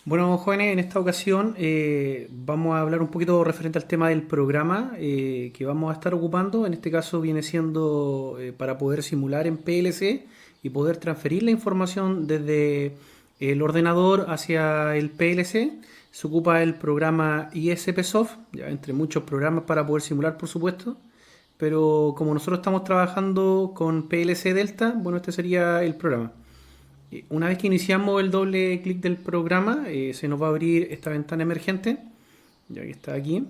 Bueno, jóvenes, en esta ocasión vamos a hablar un poquito referente al tema del programa que vamos a estar ocupando. En este caso viene siendo para poder simular en PLC y poder transferir la información desde el ordenador hacia el PLC. Se ocupa el programa ISPsoft, ya entre muchos programas para poder simular, por supuesto. Pero como nosotros estamos trabajando con PLC Delta, bueno, este sería el programa. Una vez que iniciamos el doble clic del programa, se nos va a abrir esta ventana emergente, ya que está aquí,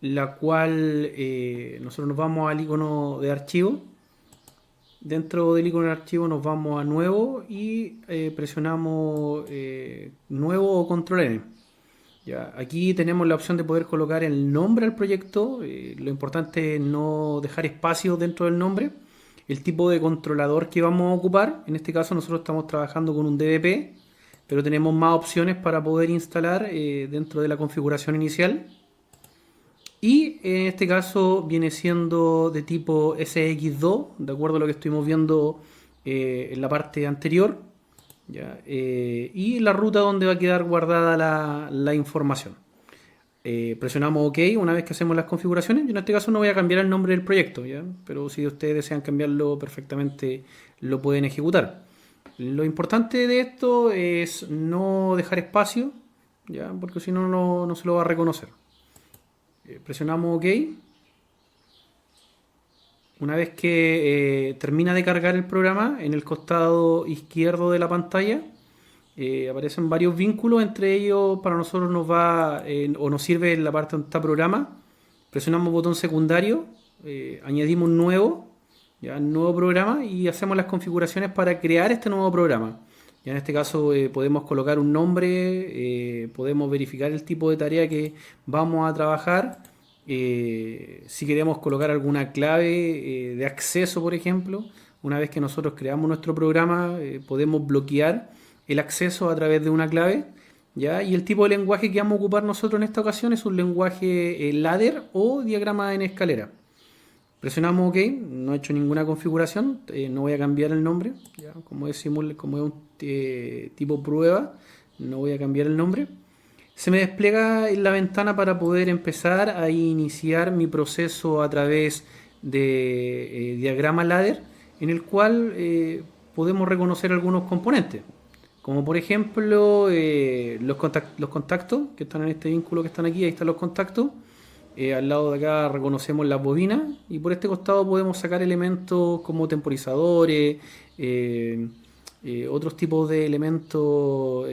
la cual nosotros nos vamos al icono de archivo. Dentro del icono de archivo nos vamos a nuevo y presionamos nuevo o control N. Ya, aquí tenemos la opción de poder colocar el nombre al proyecto. Lo importante es no dejar espacio dentro del nombre. El tipo de controlador que vamos a ocupar. En este caso nosotros estamos trabajando con un DVP, pero tenemos más opciones para poder instalar dentro de la configuración inicial. Y en este caso viene siendo de tipo SX2, de acuerdo a lo que estuvimos viendo en la parte anterior. ¿Ya? Y la ruta donde va a quedar guardada la información. Presionamos OK una vez que hacemos las configuraciones. Yo en este caso no voy a cambiar el nombre del proyecto, ¿ya? Pero si ustedes desean cambiarlo perfectamente lo pueden ejecutar. Lo importante de esto es no dejar espacio, ¿ya? Porque si no, no se lo va a reconocer. Presionamos OK. Una vez que termina de cargar el programa, en el costado izquierdo de la pantalla aparecen varios vínculos. Entre ellos, para nosotros nos va o nos sirve en la parte donde está programa. Presionamos botón secundario, añadimos nuevo programa y hacemos las configuraciones para crear este nuevo programa. Ya en este caso podemos colocar un nombre, podemos verificar el tipo de tarea que vamos a trabajar. Si queremos colocar alguna clave de acceso, por ejemplo, una vez que nosotros creamos nuestro programa, podemos bloquear el acceso a través de una clave, ¿ya? Y el tipo de lenguaje que vamos a ocupar nosotros en esta ocasión es un lenguaje ladder o diagrama en escalera. Presionamos OK, no he hecho ninguna configuración, no voy a cambiar el nombre, ¿ya? Como es un tipo prueba, no voy a cambiar el nombre. Se me despliega en la ventana para poder empezar a iniciar mi proceso a través de diagrama ladder, en el cual podemos reconocer algunos componentes, como por ejemplo los contactos que están en este vínculo que están aquí. Ahí están los contactos. Al lado de acá reconocemos las bobinas y por este costado podemos sacar elementos como temporizadores, otros tipos de elementos,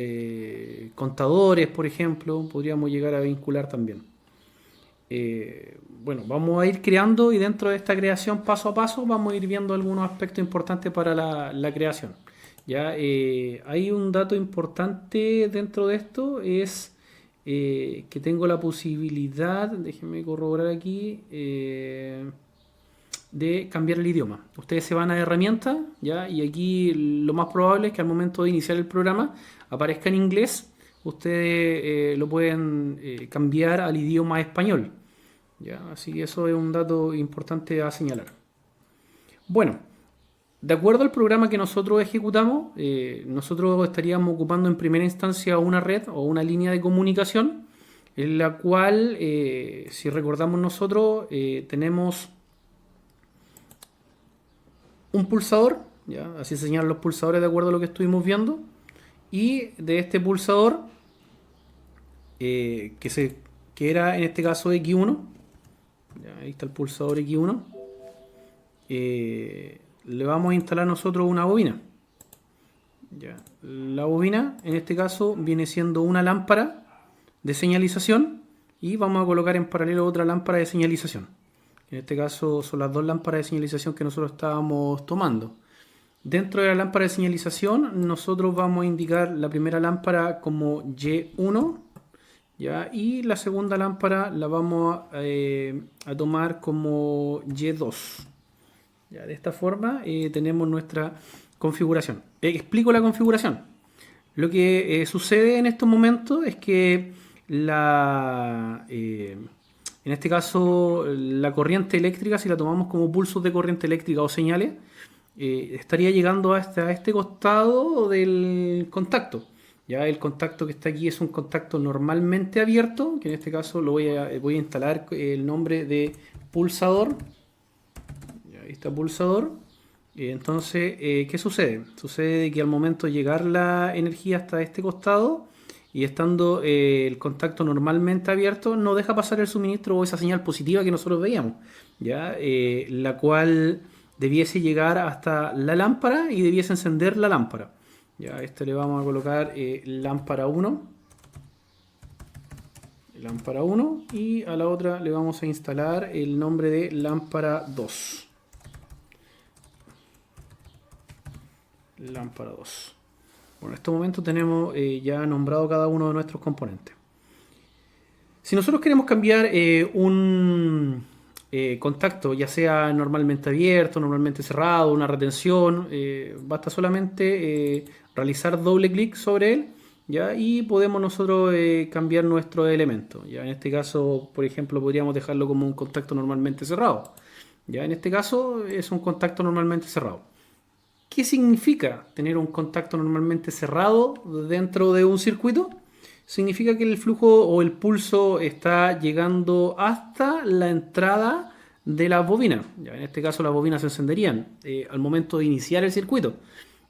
contadores, por ejemplo, podríamos llegar a vincular también. Bueno, vamos a ir creando y dentro de esta creación paso a paso vamos a ir viendo algunos aspectos importantes para la creación. Ya hay un dato importante dentro de esto, es que tengo la posibilidad, déjenme corroborar aquí, de cambiar el idioma. Ustedes se van a herramientas, ¿ya? Y aquí lo más probable es que al momento de iniciar el programa aparezca en inglés. Ustedes lo pueden cambiar al idioma español, ¿ya? Así que eso es un dato importante a señalar. Bueno, de acuerdo al programa que nosotros ejecutamos, nosotros estaríamos ocupando en primera instancia una red o una línea de comunicación en la cual, si recordamos nosotros, tenemos un pulsador, ¿ya? Así se señalan los pulsadores de acuerdo a lo que estuvimos viendo, y de este pulsador, que era en este caso X1, ¿ya? Ahí está el pulsador X1, le vamos a instalar nosotros una bobina. ¿Ya? La bobina en este caso viene siendo una lámpara de señalización y vamos a colocar en paralelo otra lámpara de señalización. En este caso son las dos lámparas de señalización que nosotros estábamos tomando. Dentro de la lámpara de señalización nosotros vamos a indicar la primera lámpara como Y1, ¿ya? Y la segunda lámpara la vamos a tomar como Y2. Ya, de esta forma tenemos nuestra configuración. Explico la configuración. Lo que sucede en estos momentos es que en este caso la corriente eléctrica, si la tomamos como pulsos de corriente eléctrica o señales, estaría llegando hasta este costado del contacto. Ya el contacto que está aquí es un contacto normalmente abierto, que en este caso voy a instalar el nombre de pulsador. Ya, ahí está pulsador. Entonces, ¿qué sucede? Sucede que al momento de llegar la energía hasta este costado y estando el contacto normalmente abierto, no deja pasar el suministro o esa señal positiva que nosotros veíamos, ¿ya? La cual debiese llegar hasta la lámpara y debiese encender la lámpara. Ya, a este le vamos a colocar lámpara 1, lámpara 1 y a la otra le vamos a instalar el nombre de lámpara 2. Lámpara 2. Bueno, en este momento tenemos ya nombrado cada uno de nuestros componentes. Si nosotros queremos cambiar un contacto, ya sea normalmente abierto, normalmente cerrado, una retención, basta solamente realizar doble clic sobre él, ¿ya? Y podemos nosotros cambiar nuestro elemento. ¿Ya? En este caso, por ejemplo, podríamos dejarlo como un contacto normalmente cerrado. ¿Ya? En este caso es un contacto normalmente cerrado. ¿Qué significa tener un contacto normalmente cerrado dentro de un circuito? Significa que el flujo o el pulso está llegando hasta la entrada de la bobina. Ya, en este caso las bobinas se encenderían al momento de iniciar el circuito.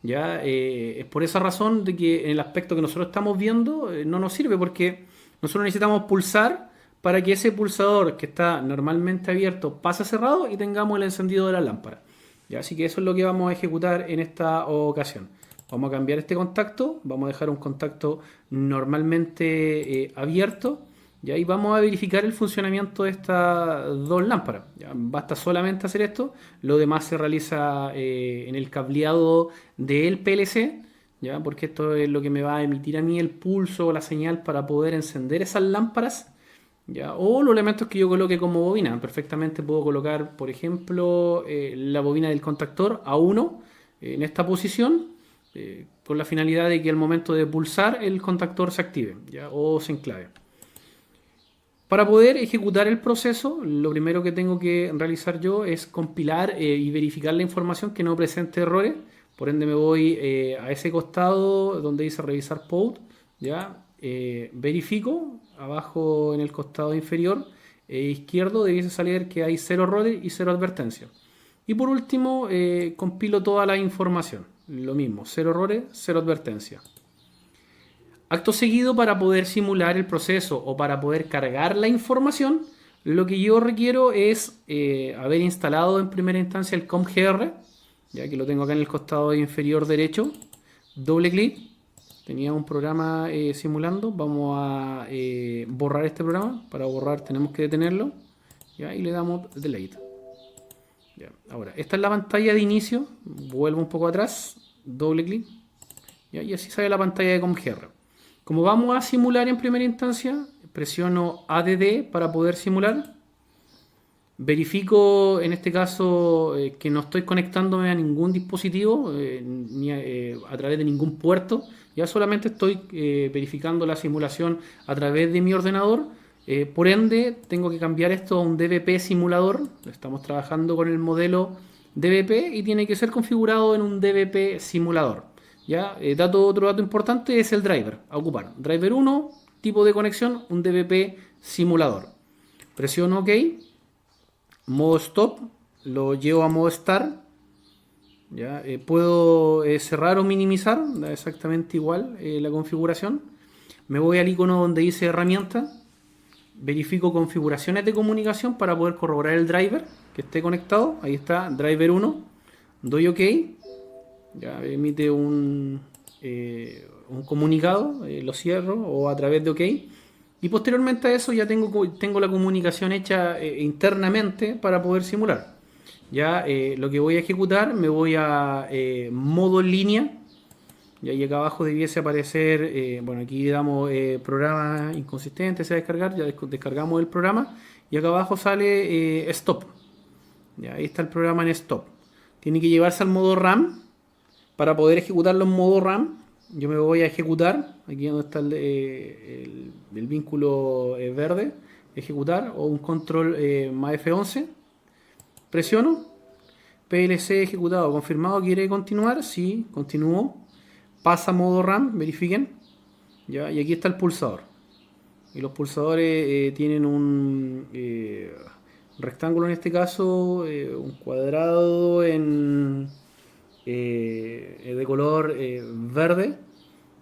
Ya, es por esa razón de que en el aspecto que nosotros estamos viendo no nos sirve porque nosotros necesitamos pulsar para que ese pulsador que está normalmente abierto pase cerrado y tengamos el encendido de la lámpara. ¿Ya? Así que eso es lo que vamos a ejecutar en esta ocasión. Vamos a cambiar este contacto, vamos a dejar un contacto normalmente abierto, ¿ya? Y vamos a verificar el funcionamiento de estas dos lámparas. ¿Ya? Basta solamente hacer esto, lo demás se realiza en el cableado del PLC, ¿ya? Porque esto es lo que me va a emitir a mí el pulso o la señal para poder encender esas lámparas. ¿Ya? O los elementos que yo coloque como bobina. Perfectamente puedo colocar, por ejemplo, la bobina del contactor A1 en esta posición, con la finalidad de que al momento de pulsar el contactor se active, ¿ya? O se enclave. Para poder ejecutar el proceso, lo primero que tengo que realizar yo es compilar y verificar la información que no presente errores. Por ende me voy a ese costado donde dice revisar POUT, ¿ya? Verifico abajo en el costado inferior izquierdo debiese salir que hay 0 errores y 0 advertencias. Y por último compilo toda la información. Lo mismo, 0 errores, 0 advertencias. Acto seguido, para poder simular el proceso o para poder cargar la información, lo que yo requiero es haber instalado en primera instancia el COMGR, ya que lo tengo acá en el costado inferior derecho. Doble clic. Tenía un programa simulando. Vamos a borrar este programa. Para borrar tenemos que detenerlo. ¿Ya? Y le damos delete. ¿Ya? Ahora, esta es la pantalla de inicio. Vuelvo un poco atrás. Doble clic. ¿Ya? Y así sale la pantalla de COMGR. Como vamos a simular en primera instancia, presiono ADD para poder simular. Verifico en este caso que no estoy conectándome a ningún dispositivo ni a través de ningún puerto. Ya solamente estoy verificando la simulación a través de mi ordenador. Por ende, tengo que cambiar esto a un DVP simulador. Estamos trabajando con el modelo DVP y tiene que ser configurado en un DVP simulador. ¿Ya? Otro dato importante es el driver a ocupar. Driver 1, tipo de conexión, un DVP simulador. Presiono OK. Modo stop, lo llevo a modo start. ¿Ya? Puedo cerrar o minimizar, da exactamente igual la configuración. Me voy al icono donde dice herramienta. Verifico configuraciones de comunicación para poder corroborar el driver que esté conectado. Ahí está, driver 1. Doy OK. Ya emite un comunicado, lo cierro o a través de OK. Y posteriormente a eso ya tengo la comunicación hecha internamente para poder simular. Ya lo que voy a ejecutar, me voy a modo en línea. Y acá abajo debiese aparecer, bueno, aquí damos programa inconsistente, se va a descargar, ya descargamos el programa. Y acá abajo sale stop. Ya, ahí está el programa en stop. Tiene que llevarse al modo RAM. Para poder ejecutarlo en modo RAM, yo me voy a ejecutar, aquí donde está el vínculo verde, ejecutar, o un control más F11, presiono, PLC ejecutado, confirmado, quiere continuar, sí, continúo, pasa a modo RAM, verifiquen, ¿ya? Y aquí está el pulsador. Y los pulsadores tienen un rectángulo en este caso, un cuadrado de color verde.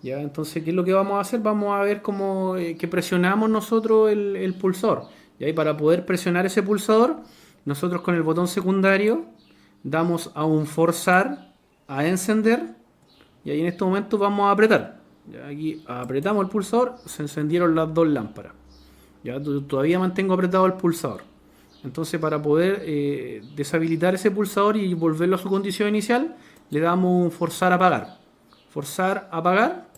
¿Ya? Entonces, ¿qué es lo que vamos a hacer? Vamos a ver cómo que presionamos nosotros el pulsador. ¿Ya? Y para poder presionar ese pulsador, nosotros con el botón secundario damos a un forzar, a encender, y ahí en este momento vamos a apretar. ¿Ya? Aquí apretamos el pulsador, se encendieron las dos lámparas. ¿Ya? Todavía mantengo apretado el pulsador. Entonces, para poder deshabilitar ese pulsador y volverlo a su condición inicial, le damos un forzar apagar. Forzar apagar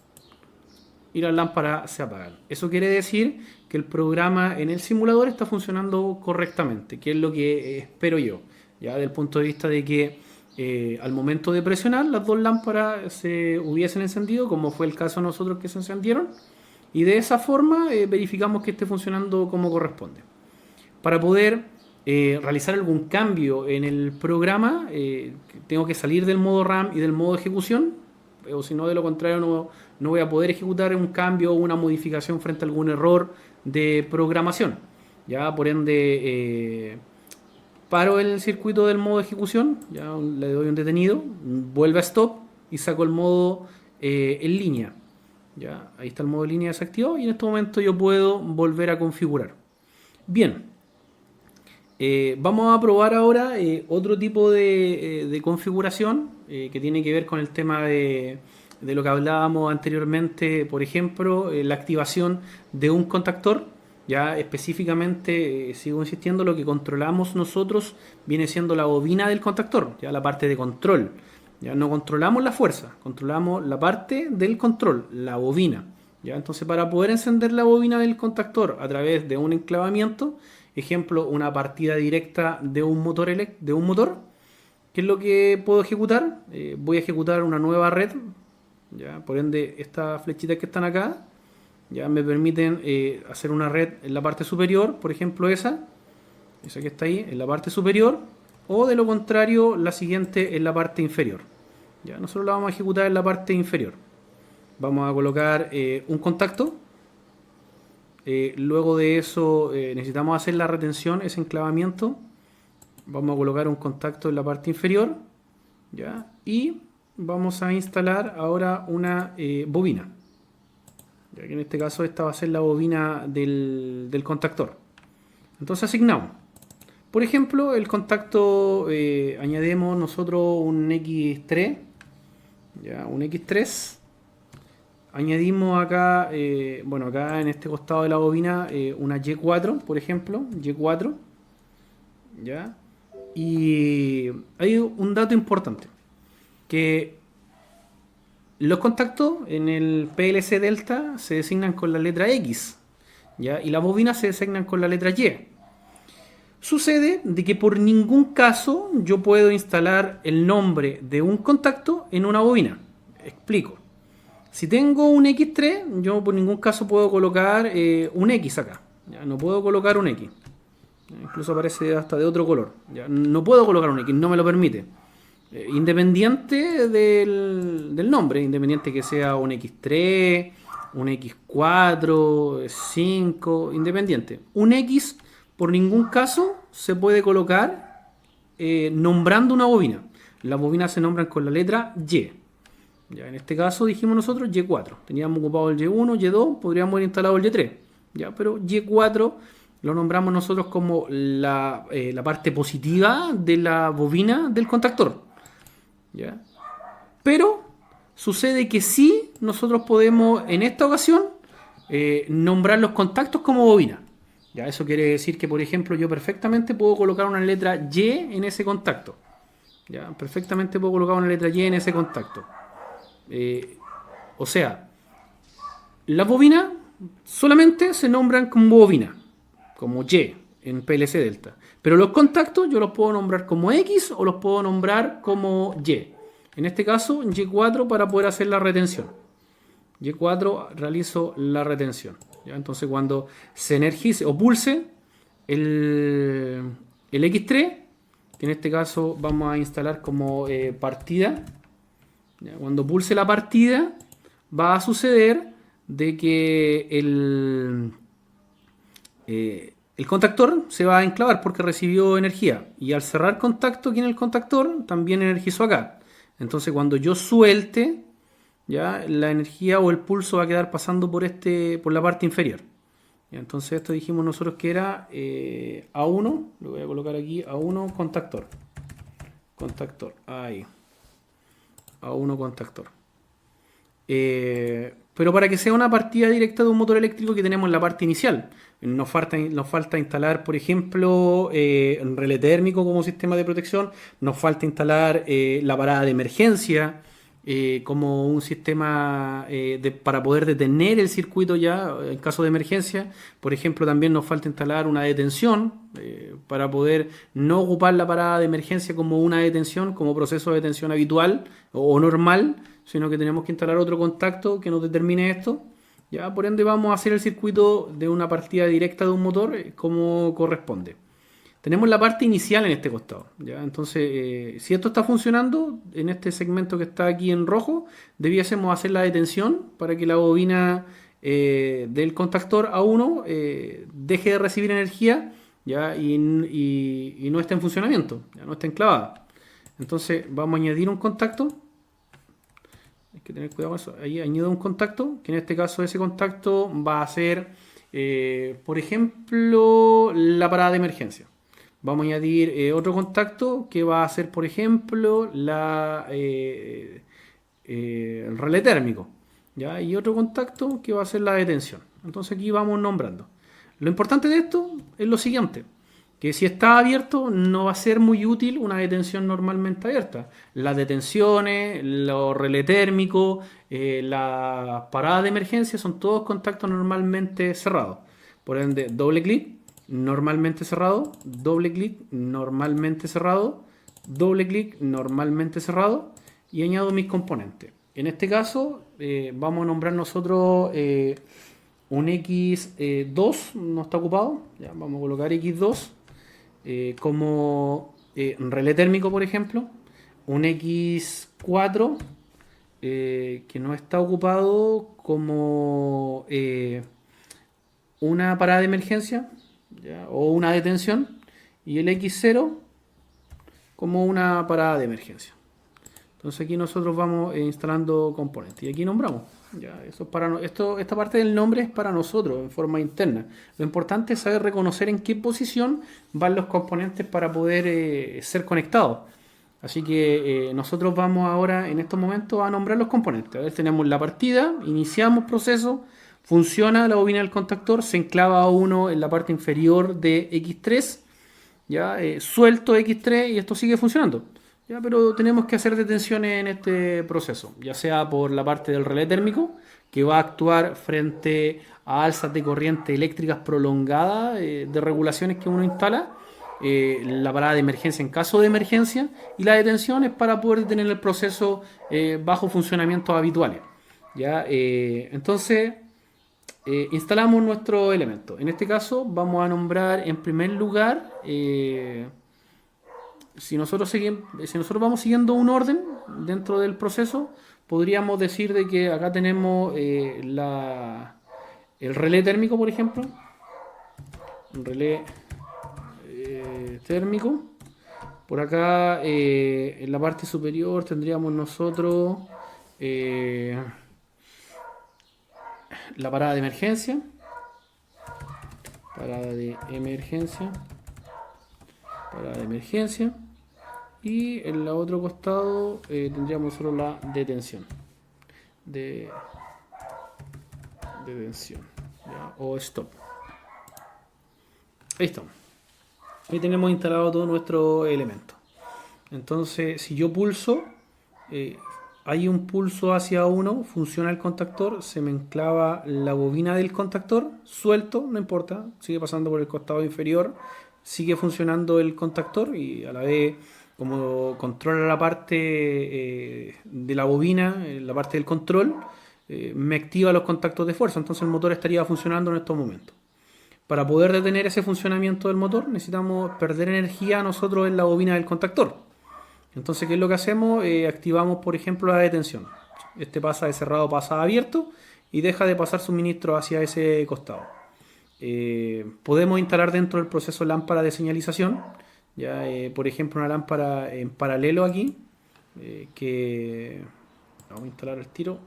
y las lámparas se apagan. Eso quiere decir que el programa en el simulador está funcionando correctamente, que es lo que espero yo. Ya desde el punto de vista de que al momento de presionar las dos lámparas se hubiesen encendido, como fue el caso de nosotros que se encendieron, y de esa forma verificamos que esté funcionando como corresponde. Para poder realizar algún cambio en el programa, tengo que salir del modo RAM y del modo ejecución, o si no, de lo contrario no voy a poder ejecutar un cambio o una modificación frente a algún error de programación. Ya por ende paro el circuito del modo ejecución, ya le doy un detenido, vuelve a stop y saco el modo en línea. Ya, ahí está el modo en línea desactivado y en este momento yo puedo volver a configurar. Bien, vamos a probar ahora otro tipo de configuración que tiene que ver con el tema de lo que hablábamos anteriormente, por ejemplo, la activación de un contactor. Ya específicamente, sigo insistiendo, lo que controlamos nosotros viene siendo la bobina del contactor, ya la parte de control. Ya no controlamos la fuerza, controlamos la parte del control, la bobina. ¿Ya? Entonces, para poder encender la bobina del contactor a través de un enclavamiento, ejemplo, una partida directa de un motor, ¿qué es lo que puedo ejecutar? Voy a ejecutar una nueva red. ¿Ya? Por ende, estas flechitas que están acá ya me permiten hacer una red en la parte superior, por ejemplo esa que está ahí, en la parte superior, o de lo contrario, la siguiente en la parte inferior. Ya, nosotros la vamos a ejecutar en la parte inferior. Vamos a colocar un contacto. Luego de eso necesitamos hacer la retención, ese enclavamiento. Vamos a colocar un contacto en la parte inferior. ¿Ya? Y vamos a instalar ahora una bobina. Ya que en este caso esta va a ser la bobina del contactor. Entonces asignamos. Por ejemplo, el contacto añadimos nosotros un X3. Ya, un X3. Añadimos acá, bueno, acá en este costado de la bobina, una Y4, por ejemplo, Y4, ¿ya? Y hay un dato importante, que los contactos en el PLC Delta se designan con la letra X, ¿ya? Y las bobinas se designan con la letra Y. Sucede de que por ningún caso yo puedo instalar el nombre de un contacto en una bobina. Explico. Si tengo un X3, yo por ningún caso puedo colocar un X acá. ¿Ya? No puedo colocar un X. Incluso aparece hasta de otro color. ¿Ya? No puedo colocar un X, no me lo permite. Independiente del nombre, independiente que sea un X3, un X4, 5, independiente. Un X por ningún caso se puede colocar nombrando una bobina. Las bobinas se nombran con la letra Y. Ya, en este caso dijimos nosotros Y4. Teníamos ocupado el Y1, Y2, podríamos haber instalado el Y3. Ya, pero Y4 lo nombramos nosotros como la parte positiva de la bobina del contactor. ¿Ya? Pero sucede que sí nosotros podemos en esta ocasión nombrar los contactos como bobina. ¿Ya? Eso quiere decir que, por ejemplo, yo perfectamente puedo colocar una letra Y en ese contacto. ¿Ya? Perfectamente puedo colocar una letra Y en ese contacto. O sea, las bobinas solamente se nombran como bobina, como Y en PLC Delta. Pero los contactos yo los puedo nombrar como X o los puedo nombrar como Y. En este caso, Y4 para poder hacer la retención. Y4 realizo la retención. ¿Ya? Entonces, cuando se energice o pulse el X3, que en este caso vamos a instalar como partida. ¿Ya? Cuando pulse la partida, va a suceder de que el contactor se va a enclavar porque recibió energía. Y al cerrar contacto aquí en el contactor, también energizó acá. Entonces cuando yo suelte, ya la energía o el pulso va a quedar pasando por la parte inferior. Ya, entonces esto dijimos nosotros que era A1, lo voy a colocar aquí, A1 contactor. Contactor, ahí. A1 contactor. Pero para que sea una partida directa de un motor eléctrico que tenemos en la parte inicial. Nos falta instalar, por ejemplo, un relé térmico como sistema de protección. Nos falta instalar la parada de emergencia como un sistema para poder detener el circuito ya en caso de emergencia. Por ejemplo, también nos falta instalar una detención para poder no ocupar la parada de emergencia como una detención, como proceso de detención habitual o normal, sino que tenemos que instalar otro contacto que nos determine esto. Ya, por ende vamos a hacer el circuito de una partida directa de un motor como corresponde. Tenemos la parte inicial en este costado. ¿Ya? Entonces, si esto está funcionando, en este segmento que está aquí en rojo, debiésemos hacer la detención para que la bobina del contactor A1 deje de recibir energía, ¿ya? Y no esté en funcionamiento, ya no esté enclavada. Entonces vamos a añadir un contacto. Hay que tener cuidado con eso. Ahí añado un contacto, que en este caso ese contacto va a ser, por ejemplo, la parada de emergencia. Vamos a añadir otro contacto que va a ser, por ejemplo, el relé térmico. ¿Ya? Y otro contacto que va a ser la detención. Entonces aquí vamos nombrando. Lo importante de esto es lo siguiente. Que si está abierto no va a ser muy útil una detención normalmente abierta. Las detenciones, los relé térmicos, las paradas de emergencia son todos contactos normalmente cerrados. Por ende, doble clic, normalmente cerrado, doble clic, normalmente cerrado, doble clic, normalmente cerrado y añado mis componentes. En este caso vamos a nombrar nosotros un X2, no está ocupado, ya, vamos a colocar X2. Como relé térmico, por ejemplo, un X4 que no está ocupado como una parada de emergencia, ¿ya? O una detención, y el X0 como una parada de emergencia. Entonces aquí nosotros vamos instalando componentes y aquí nombramos. Ya, eso es esta parte del nombre es para nosotros en forma interna. Lo importante es saber reconocer en qué posición van los componentes para poder ser conectados. Así que nosotros vamos ahora en estos momentos a nombrar los componentes. A ver, tenemos la partida, iniciamos proceso, funciona la bobina del contactor, se enclava uno en la parte inferior de X3, ya suelto X3 y esto sigue funcionando. Ya, pero tenemos que hacer detenciones en este proceso, ya sea por la parte del relé térmico, que va a actuar frente a alzas de corriente eléctricas prolongadas de regulaciones que uno instala, la parada de emergencia en caso de emergencia, y la detención es para poder detener el proceso bajo funcionamientos habituales. ¿Ya? Entonces, instalamos nuestro elemento. En este caso, vamos a nombrar en primer lugar... si nosotros vamos siguiendo un orden dentro del proceso, podríamos decir de que acá tenemos el relé térmico, por ejemplo. Un relé térmico. Por acá, en la parte superior, tendríamos nosotros la parada de emergencia. Parada de emergencia. Parada de emergencia. Y en el otro costado tendríamos solo la detención. Detención. ¿Ya? O stop. Ahí estamos. Ahí tenemos instalado todo nuestro elemento. Entonces, si yo pulso, hay un pulso hacia uno, funciona el contactor, se me enclava la bobina del contactor, suelto, no importa, sigue pasando por el costado inferior, sigue funcionando el contactor y a la vez, como controla la parte de la bobina, la parte del control, me activa los contactos de fuerza, entonces el motor estaría funcionando en estos momentos. Para poder detener ese funcionamiento del motor necesitamos perder energía nosotros en la bobina del contactor. Entonces, ¿qué es lo que hacemos? Activamos, por ejemplo, la detención. Este pasa de cerrado, pasa a abierto y deja de pasar suministro hacia ese costado. Podemos instalar dentro del proceso lámpara de señalización, ya, por ejemplo, una lámpara en paralelo aquí, que vamos a instalar el tiro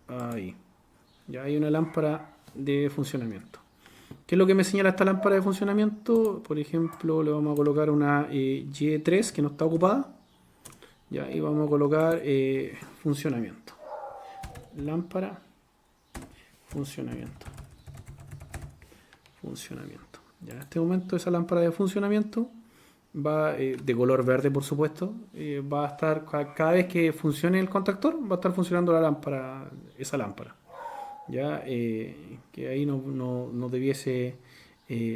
ahí. Ya hay una lámpara de funcionamiento. ¿Qué es lo que me señala esta lámpara de funcionamiento? Por ejemplo, le vamos a colocar una Y3 que no está ocupada. Ya, y vamos a colocar funcionamiento. Lámpara, funcionamiento. Funcionamiento. Ya en este momento esa lámpara de funcionamiento va de color verde, por supuesto. Va a estar, cada vez que funcione el contactor, va a estar funcionando la lámpara, esa lámpara. Ya que ahí no debiese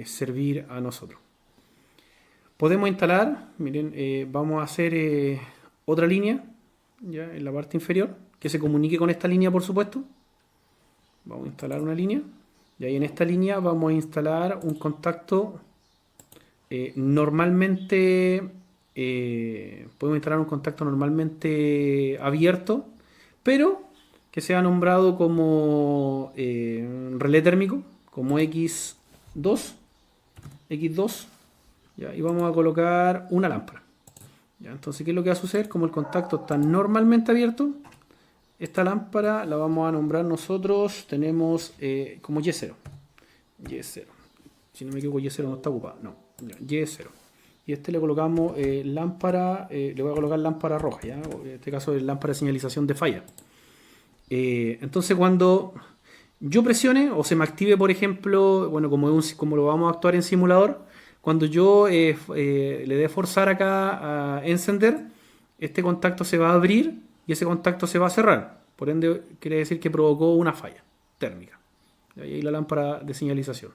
servir a nosotros. Podemos instalar, miren, vamos a hacer otra línea, ya en la parte inferior, que se comunique con esta línea, por supuesto. Vamos a instalar una línea, y ahí en esta línea vamos a instalar un contacto. Normalmente podemos instalar un contacto normalmente abierto, pero que sea nombrado como relé térmico, como X2, ¿ya? Y vamos a colocar una lámpara. ¿Ya? Entonces, ¿qué es lo que va a suceder? Como el contacto está normalmente abierto, esta lámpara la vamos a nombrar nosotros, tenemos como Y0. Y0. Si no me equivoco, Y0 no está ocupado. No, Y0. Y le colocamos lámpara, le voy a colocar lámpara roja, ¿ya? En este caso es lámpara de señalización de falla. Entonces cuando yo presione o se me active, por ejemplo, bueno, como lo vamos a actuar en simulador, cuando yo le dé forzar acá a encender, este contacto se va a abrir y ese contacto se va a cerrar. Por ende, quiere decir que provocó una falla térmica. Y ahí la lámpara de señalización.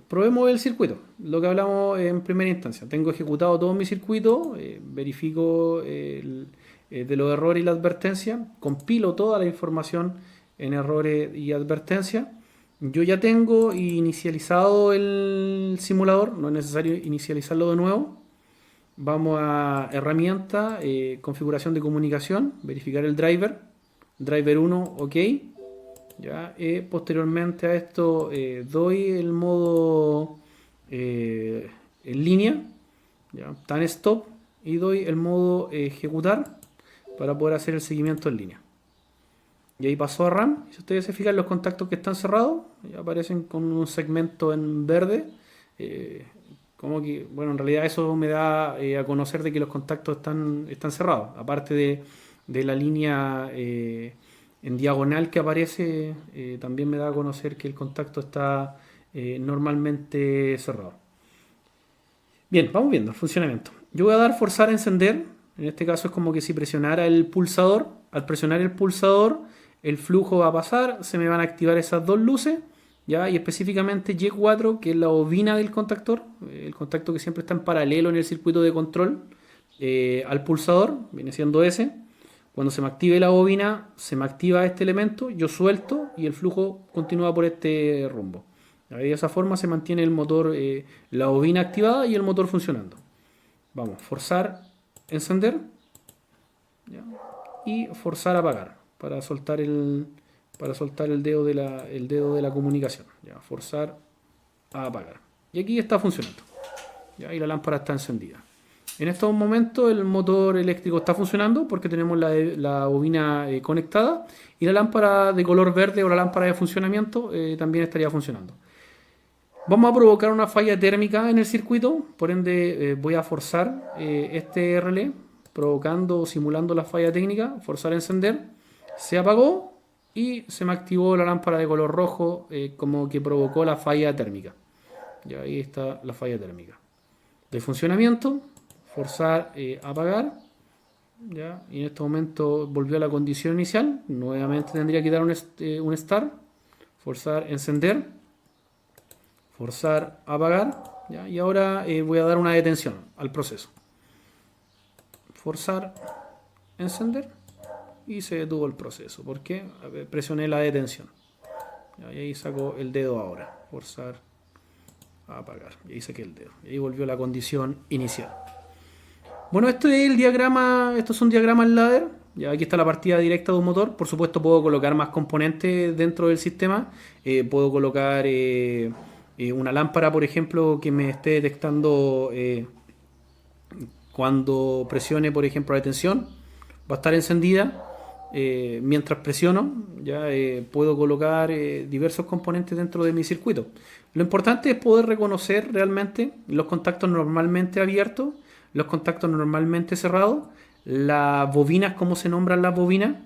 Probemos el circuito, lo que hablamos en primera instancia. Tengo ejecutado todo mi circuito, verifico de los errores y la advertencia, compilo toda la información en errores y advertencia. Yo ya tengo inicializado el simulador, no es necesario inicializarlo de nuevo. Vamos a herramienta, configuración de comunicación, verificar el driver 1, ok. Ya, posteriormente a esto doy el modo en línea, ya, tan stop, y doy el modo ejecutar para poder hacer el seguimiento en línea. Y ahí pasó a RAM. Si ustedes se fijan, los contactos que están cerrados aparecen con un segmento en verde. Como que, bueno, en realidad eso me da a conocer de que los contactos están cerrados. Aparte de la línea en diagonal que aparece, también me da a conocer que el contacto está normalmente cerrado. Bien, vamos viendo el funcionamiento. Yo voy a dar forzar a encender. En este caso es como que si presionara el pulsador. Al presionar el pulsador, el flujo va a pasar, se me van a activar esas dos luces, ¿ya? Y específicamente Y4, que es la bobina del contactor, el contacto que siempre está en paralelo en el circuito de control al pulsador, viene siendo ese. Cuando se me active la bobina, se me activa este elemento, yo suelto y el flujo continúa por este rumbo. De esa forma se mantiene el motor, la bobina activada y el motor funcionando. Vamos, forzar, encender, ¿ya? Y forzar, apagar para soltar el dedo de la comunicación. ¿Ya? Forzar a apagar. Y aquí está funcionando. ¿Ya? Y la lámpara está encendida. En estos momentos el motor eléctrico está funcionando porque tenemos la bobina conectada y la lámpara de color verde o la lámpara de funcionamiento también estaría funcionando. Vamos a provocar una falla térmica en el circuito, por ende voy a forzar este relé, provocando o simulando la falla técnica, forzar a encender, se apagó y se me activó la lámpara de color rojo como que provocó la falla térmica. Y ahí está la falla térmica. De funcionamiento, forzar apagar, ¿ya? Y en este momento volvió a la condición inicial, nuevamente tendría que dar un start, forzar encender, forzar apagar, ¿ya? Y ahora voy a dar una detención al proceso. Forzar encender y se detuvo el proceso porque presioné la detención. ¿Ya? Y ahí saco el dedo ahora, forzar apagar, y ahí saqué el dedo y ahí volvió a la condición inicial. Bueno, esto es el diagrama, estos son diagramas ladder Ya aquí está la partida directa de un motor. Por supuesto puedo colocar más componentes dentro del sistema. Puedo colocar una lámpara, por ejemplo, que me esté detectando cuando presione, por ejemplo, la tensión. Va a estar encendida. Mientras presiono, ya puedo colocar diversos componentes dentro de mi circuito. Lo importante es poder reconocer realmente los contactos normalmente abiertos, los contactos normalmente cerrados, las bobinas, cómo se nombran las bobinas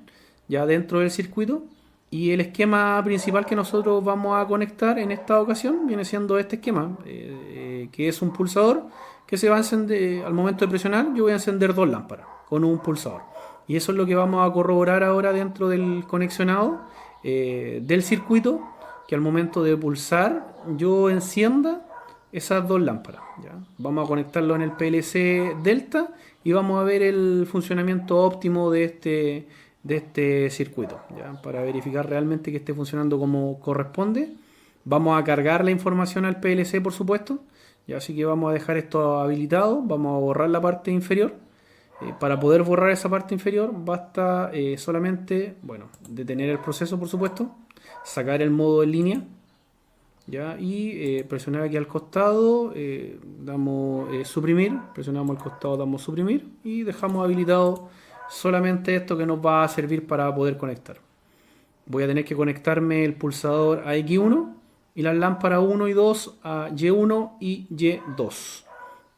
ya dentro del circuito, y el esquema principal que nosotros vamos a conectar en esta ocasión viene siendo este esquema, que es un pulsador que se va a encender al momento de presionar. Yo voy a encender dos lámparas con un pulsador. Y eso es lo que vamos a corroborar ahora dentro del conexionado del circuito, que al momento de pulsar yo encienda esas dos lámparas. ¿Ya? Vamos a conectarlo en el PLC Delta y vamos a ver el funcionamiento óptimo de este circuito, ¿ya? Para verificar realmente que esté funcionando como corresponde. Vamos a cargar la información al PLC, por supuesto. ¿Ya? Así que vamos a dejar esto habilitado. Vamos a borrar la parte inferior. Para poder borrar esa parte inferior basta solamente, bueno, detener el proceso, por supuesto, sacar el modo en línea, ¿ya? Y presionar aquí al costado, damos suprimir, presionamos al costado, damos suprimir y dejamos habilitado solamente esto que nos va a servir para poder conectar. Voy a tener que conectarme el pulsador a X1 y las lámparas 1 y 2 a Y1 y Y2.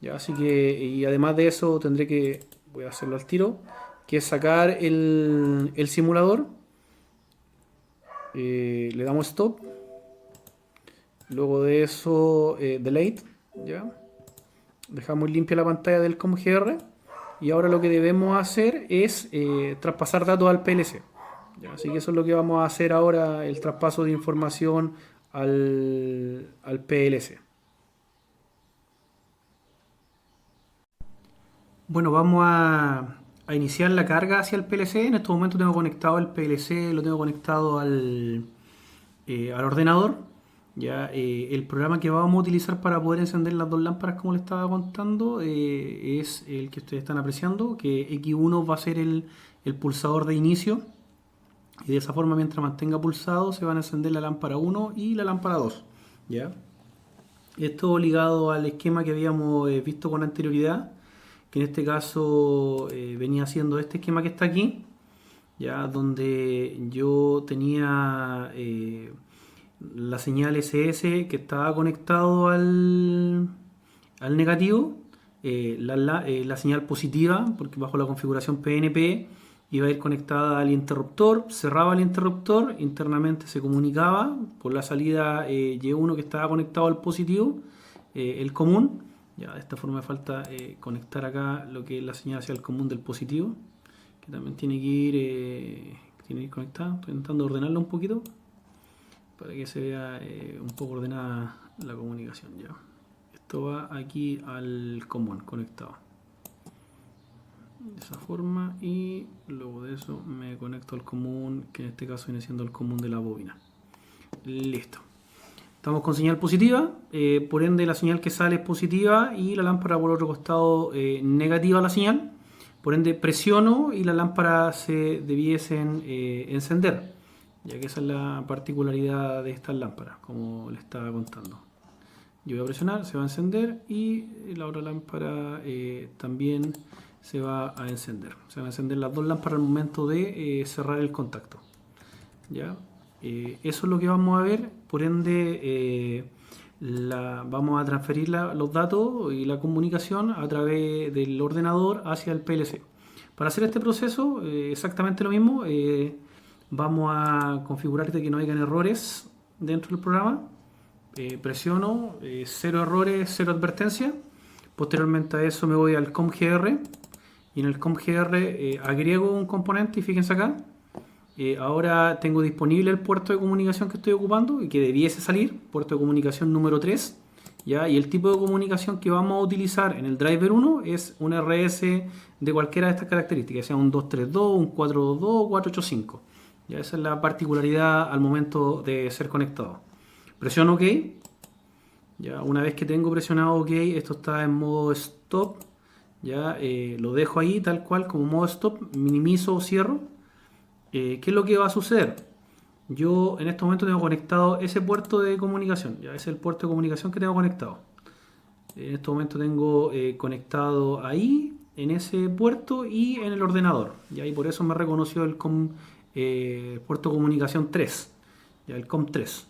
¿Ya? Así que, y además de eso tendré que, voy a hacerlo al tiro, que es sacar el simulador. Le damos stop. Luego de eso, delete. ¿Ya? Dejamos limpia la pantalla del COMGR. Y ahora lo que debemos hacer es traspasar datos al PLC. ¿Ya? Así que eso es lo que vamos a hacer ahora, el traspaso de información al PLC. Bueno, vamos a iniciar la carga hacia el PLC. En este momento tengo conectado el PLC, lo tengo conectado al ordenador. Ya, el programa que vamos a utilizar para poder encender las dos lámparas, como les estaba contando, es el que ustedes están apreciando, que X1 va a ser el pulsador de inicio. Y de esa forma, mientras mantenga pulsado, se van a encender la lámpara 1 y la lámpara 2. ¿Ya? Esto ligado al esquema que habíamos visto con anterioridad, que en este caso venía siendo este esquema que está aquí, ya, donde yo tenía la señal SS que estaba conectado al negativo, la señal positiva, porque bajo la configuración PNP iba a ir conectada al interruptor, cerraba el interruptor, internamente se comunicaba por la salida Y1 que estaba conectado al positivo, el común. Ya, de esta forma me falta conectar acá lo que es la señal hacia el común del positivo, que también tiene que ir conectada. Estoy intentando ordenarlo un poquito para que se vea un poco ordenada la comunicación. Ya. Esto va aquí al común conectado. De esa forma, y luego de eso me conecto al común, que en este caso viene siendo el común de la bobina. Listo. Estamos con señal positiva, por ende la señal que sale es positiva y la lámpara por otro costado negativa la señal. Por ende presiono y la lámpara se debiesen encender, ya que esa es la particularidad de estas lámparas, como les estaba contando. Yo voy a presionar, se va a encender y la otra lámpara también se va a encender. Se van a encender las dos lámparas al momento de cerrar el contacto. ¿Ya? Eso es lo que vamos a ver. Por ende vamos a transferir los datos y la comunicación a través del ordenador hacia el PLC. Para hacer este proceso exactamente lo mismo. Vamos a configurar que no hayan errores dentro del programa. Presiono 0 errores, 0 advertencia. Posteriormente a eso me voy al COMGR y en el COMGR agrego un componente y fíjense acá. Ahora tengo disponible el puerto de comunicación que estoy ocupando y que debiese salir, puerto de comunicación número 3, ¿ya? Y el tipo de comunicación que vamos a utilizar en el driver 1 es un RS de cualquiera de estas características, sea un 232, un 422 o 485. ¿Ya? Esa es la particularidad al momento de ser conectado. Presiono OK. Ya, una vez que tengo presionado OK, esto está en modo stop. Ya lo dejo ahí tal cual como modo stop, minimizo o cierro. ¿Qué es lo que va a suceder? Yo en este momento tengo conectado ese puerto de comunicación, ya es el puerto de comunicación que tengo conectado. En este momento tengo conectado ahí, en ese puerto y en el ordenador. Y ahí por eso me reconoció el puerto de comunicación 3, ya el COM3.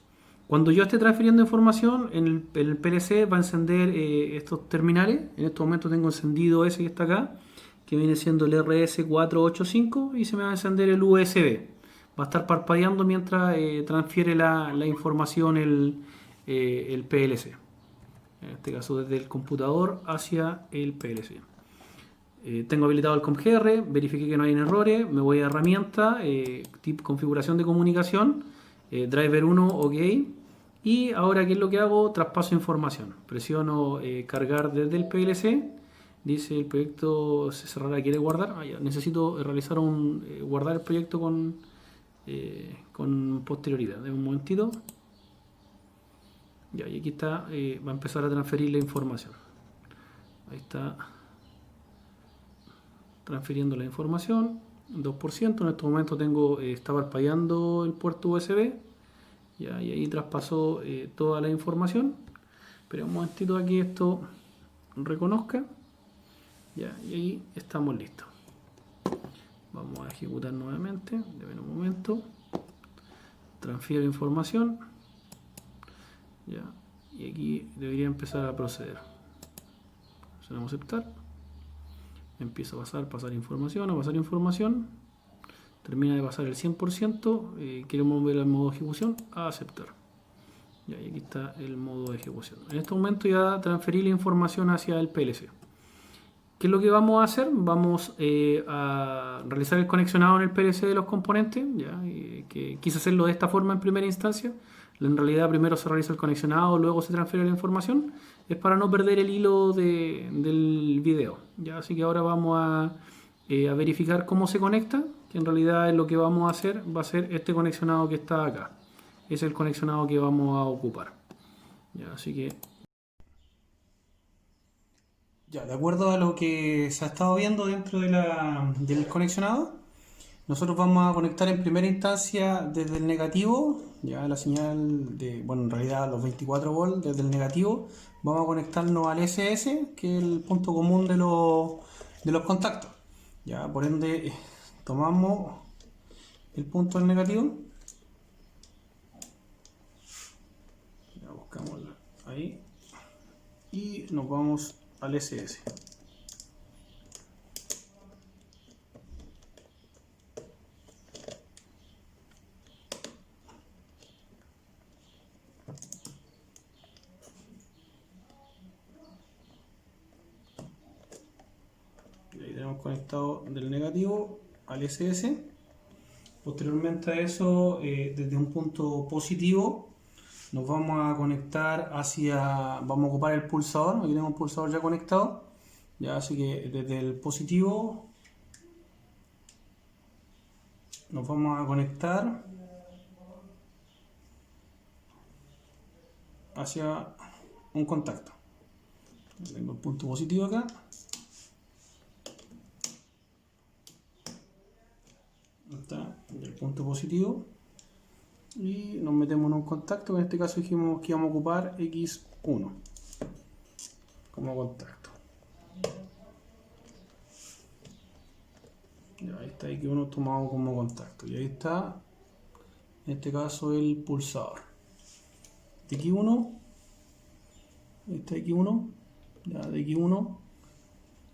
Cuando yo esté transfiriendo información, el PLC va a encender estos terminales. En este momento tengo encendido ese que está acá, que viene siendo el RS485, y se me va a encender el USB. Va a estar parpadeando mientras transfiere la información el PLC. En este caso desde el computador hacia el PLC. Tengo habilitado el COMGR, verifiqué que no hay errores, me voy a herramienta, tip configuración de comunicación, driver 1, ok. Y ahora, ¿qué es lo que hago? Traspaso información. Presiono cargar desde el PLC. Dice el proyecto se cerrará, quiere guardar. Necesito realizar guardar el proyecto con posterioridad. De un momentito. Ya, y aquí está, va a empezar a transferir la información. Ahí está transfiriendo la información. 2%. En este momento está parpadeando el puerto USB. Ya, y ahí traspasó toda la información. Pero un momentito aquí esto reconozca. Ya, y ahí estamos listos. Vamos a ejecutar nuevamente. Deben un momento. Transfiero información. Ya, y aquí debería empezar a proceder. Presionamos aceptar. Empieza a pasar información, a pasar información. Termina de pasar el 100%. Queremos ver el modo de ejecución. A aceptar. Ya, y aquí está el modo de ejecución. En este momento ya transferí la información hacia el PLC. ¿Qué es lo que vamos a hacer? Vamos a realizar el conexionado en el PLC de los componentes. Ya, que quise hacerlo de esta forma en primera instancia. En realidad primero se realiza el conexionado, luego se transfiere la información. Es para no perder el hilo del video. Ya, así que ahora vamos a verificar cómo se conecta. Que en realidad lo que vamos a hacer va a ser este conexionado que está acá. Es el conexionado que vamos a ocupar. Ya, así que ya, de acuerdo a lo que se ha estado viendo dentro del conexionado, nosotros vamos a conectar en primera instancia desde el negativo, ya la señal bueno, en realidad los 24 volts desde el negativo, vamos a conectarnos al SS, que es el punto común de los contactos. Ya, por ende, tomamos el punto del negativo, ya buscamos ahí, y nos vamos al SS. Ahí tenemos conectado del negativo al SS. Posteriormente a eso, desde un punto positivo, nos vamos a conectar vamos a ocupar el pulsador. Aquí tenemos un pulsador ya conectado. Ya, así que desde el positivo nos vamos a conectar hacia un contacto. Tengo el punto positivo acá. Está el punto positivo. Y nos metemos en un contacto. En este caso dijimos que íbamos a ocupar X1 como contacto. Ya, ahí está X1 tomado como contacto. Y ahí está, en este caso, el pulsador. X1, ahí está X1, ya de X1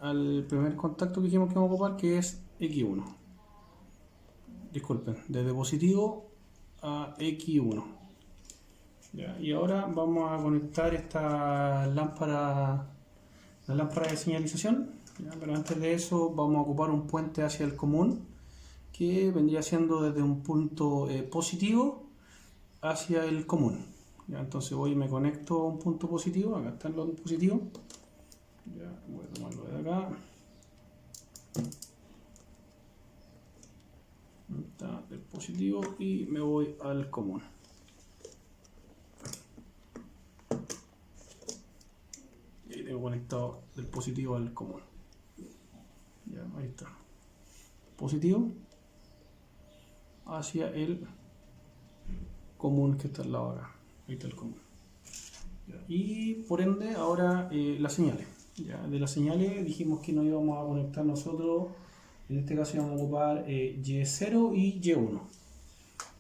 al primer contacto que dijimos que vamos a ocupar, que es X1. Disculpen, desde positivo a X1. Ya, y ahora vamos a conectar esta lámpara, la lámpara de señalización. Ya, pero antes de eso vamos a ocupar un puente hacia el común, que vendría siendo desde un punto positivo hacia el común. Ya, entonces voy y me conecto a un punto positivo. Acá están los positivos. Ya, voy a tomarlo de acá. Está el positivo y me voy al común. Y ahí tengo conectado del positivo al común. Ya, ahí está. Positivo hacia el común que está al lado acá. Ahí está el común. Ya, y por ende, ahora las señales. Ya, de las señales dijimos que no íbamos a conectar nosotros. En este caso íbamos a ocupar Y0 y Y1.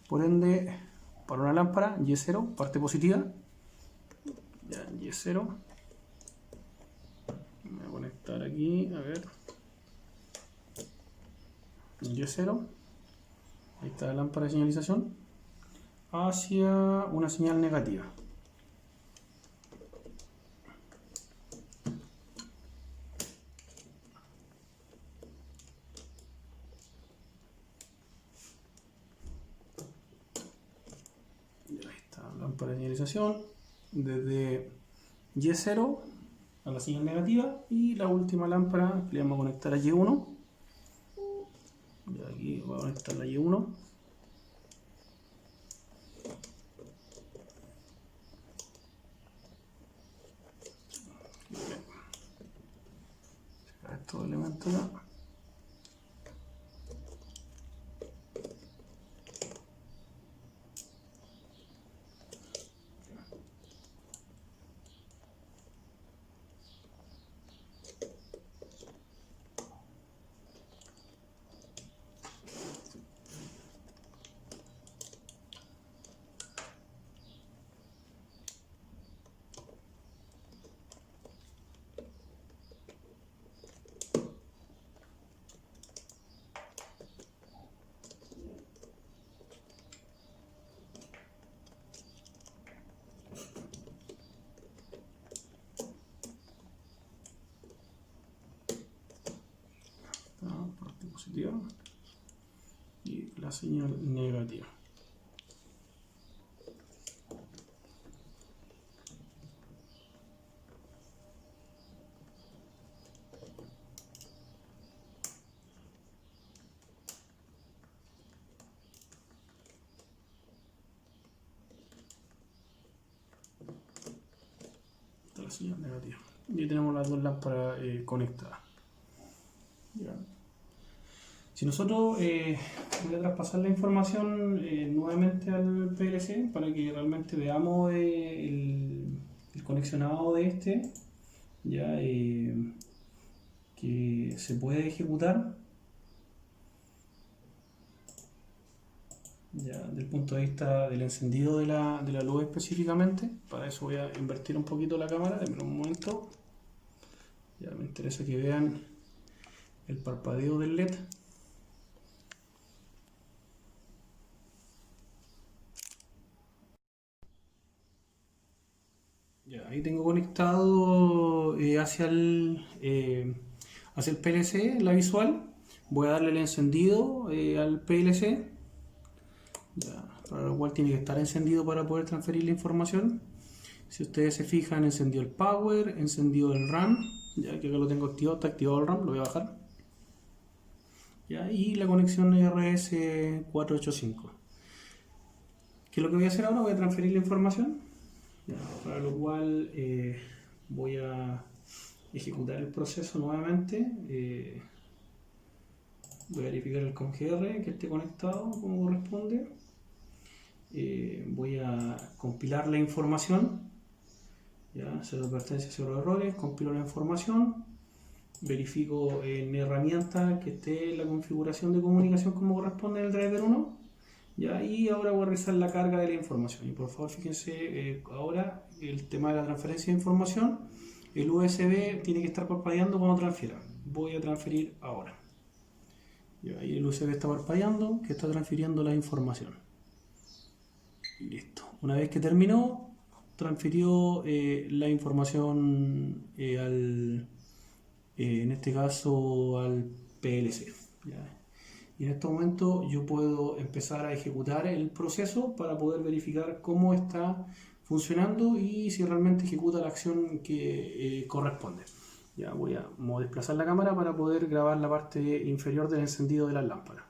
Por ende, para una lámpara, Y0, parte positiva. Ya, Y0. Me voy a conectar aquí, a ver. Y0. Ahí está la lámpara de señalización. Hacia una señal negativa. Ahí está la lámpara de señalización. Desde Y0 a la señal negativa. Y la última lámpara que le vamos a conectar a Y1. Y aquí voy a conectar la Y1. Estos elementos acá. Parte positiva y la señal negativa. Esta es la señal negativa. Y tenemos las dos lámparas conectadas. Ya. Si nosotros voy a traspasar la información nuevamente al PLC para que realmente veamos el conexionado de este, ya que se puede ejecutar ya desde el punto de vista del encendido de la luz específicamente. Para eso voy a invertir un poquito la cámara, denme un momento. Ya me interesa que vean el parpadeo del LED. Ya, ahí tengo conectado hacia el PLC la visual. Voy a darle el encendido al PLC, ya, para lo cual tiene que estar encendido para poder transferir la información. Si ustedes se fijan, encendió el power, encendió el RAM, ya que acá lo tengo activado, está activado el RAM, lo voy a bajar. Ya, y la conexión RS485. ¿Qué es lo que voy a hacer ahora? Voy a transferir la información. Ya, para lo cual voy a ejecutar el proceso nuevamente. Voy a verificar el COMGR que esté conectado como corresponde. Voy a compilar la información. Ya, cero advertencias, cero errores. Compilo la información. Verifico en herramienta que esté la configuración de comunicación como corresponde en el driver 1. Ya, y ahora voy a realizar la carga de la información. Y por favor, fíjense ahora el tema de la transferencia de información. El USB tiene que estar parpadeando cuando transfiera. Voy a transferir ahora. Ya, ahí el USB está parpadeando, que está transfiriendo la información. Listo. Una vez que terminó, transfirió la información en este caso al PLC. ¿Ya? Y en este momento yo puedo empezar a ejecutar el proceso para poder verificar cómo está funcionando y si realmente ejecuta la acción que corresponde. Ya voy a desplazar la cámara para poder grabar la parte inferior del encendido de las lámparas.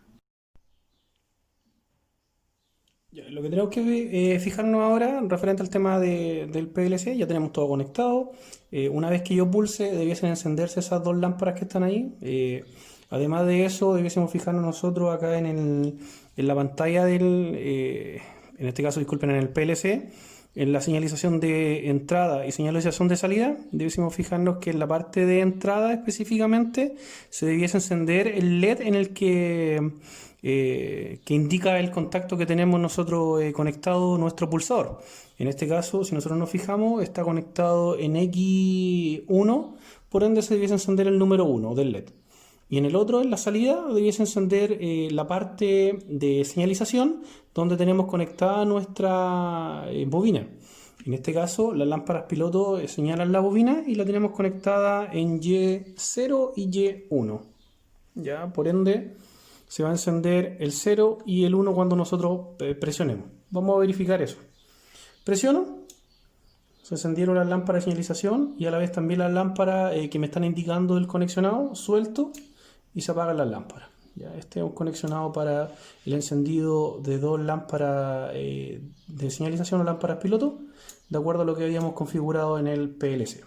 Ya, lo que tenemos que fijarnos ahora referente al tema del PLC, ya tenemos todo conectado. Una vez que yo pulse, debiesen encenderse esas dos lámparas que están ahí. Además de eso, debiésemos fijarnos nosotros acá en la pantalla en este caso, disculpen, en el PLC, en la señalización de entrada y señalización de salida, debiésemos fijarnos que en la parte de entrada específicamente se debiese encender el LED en el que indica el contacto que tenemos nosotros conectado nuestro pulsador. En este caso, si nosotros nos fijamos, está conectado en X1, por ende se debiese encender el número 1 del LED. Y en el otro, en la salida, debiese encender la parte de señalización donde tenemos conectada nuestra bobina. En este caso, las lámparas piloto señalan la bobina y la tenemos conectada en Y0 y Y1. ¿Ya? Por ende, se va a encender el 0 y el 1 cuando nosotros presionemos. Vamos a verificar eso. Presiono. Se encendieron las lámparas de señalización y a la vez también las lámparas que me están indicando el conexionado. Suelto y se apagan las lámparas. Ya, este es un conexionado para el encendido de dos lámparas de señalización o lámparas piloto, de acuerdo a lo que habíamos configurado en el PLC.